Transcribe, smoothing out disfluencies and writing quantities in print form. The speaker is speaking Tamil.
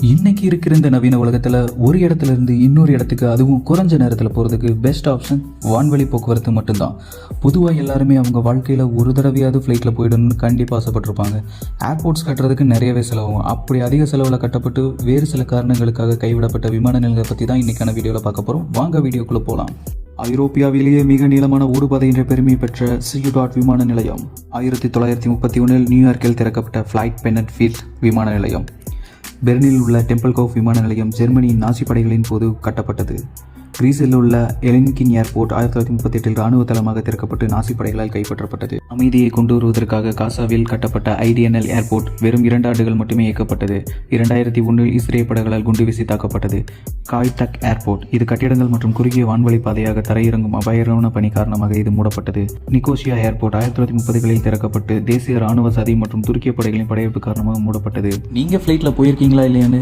இன்னைக்கு இருக்கிற இந்த நவீன உலகத்தில் ஒரு இடத்துல இருந்து இன்னொரு இடத்துக்கு அதுவும் குறைஞ்ச நேரத்தில் போகிறதுக்கு பெஸ்ட் ஆப்ஷன் வான்வழி போக்குவரத்து மட்டும்தான். பொதுவாக எல்லாருமே அவங்க வாழ்க்கையில் ஒரு தடவையாவது ஃப்ளைட்டில் போயிடணும்னு கண்டிப்பாக ஆசைப்பட்டிருப்பாங்க. ஏர்போர்ட்ஸ் கட்டுறதுக்கு நிறையவே செலவாகும். அப்படி அதிக செலவில் கட்டப்பட்டு வேறு சில காரணங்களுக்காக கைவிடப்பட்ட விமான நிலையங்களை பற்றி தான் இன்றைக்கான வீடியோவில் பார்க்க போகிறோம். வாங்க வீடியோக்குள்ளே போகலாம். ஐரோப்பியாவிலேயே மிக நீளமான ஓடுபாதை என்ற பெருமை பெற்ற சியூடாட் விமான நிலையம் 1931 நியூயார்க்கில் திறக்கப்பட்ட ஃப்ளைட் பென்னட் ஃபீல்ட் விமான நிலையம். பெர்னில் உள்ள டெம்பிள்கோவ் விமான நிலையம் ஜெர்மனியின் நாசி படைகளின் போது கட்டப்பட்டது. கிரீஸில் உள்ள எலின்கின் ஏர்போர்ட் 1938 இராணுவ தளமாக திறக்கப்பட்டு நாசி படைகளால் கைப்பற்றப்பட்டது. அமைதியை கொண்டு வருவதற்காக காசாவில் கட்டப்பட்ட ஐடிஎன்எல் ஏர்போர்ட் வெறும் 2 ஆண்டுகள் மட்டுமே இயக்கப்பட்டது. 2001 இஸ்ரேல் படைகளால் குண்டு வீசி தாக்கப்பட்டது. காய்டக் ஏர்போர்ட் இது கட்டிடங்கள் மற்றும் குறுகிய வான்வழி பாதையாக தரையிறங்கும் அபாயகரமான பணி காரணமாக இது மூடப்பட்டது. நிக்கோசியா ஏர்போர்ட் 1930களில் திறக்கப்பட்டு தேசிய ராணுவ சதி மற்றும் துருக்கிய படைகளின் படையெடுப்பு காரணமாக மூடப்பட்டது. நீங்க ஃபிளைட்ல போயிருக்கீங்களா இல்லையான்னு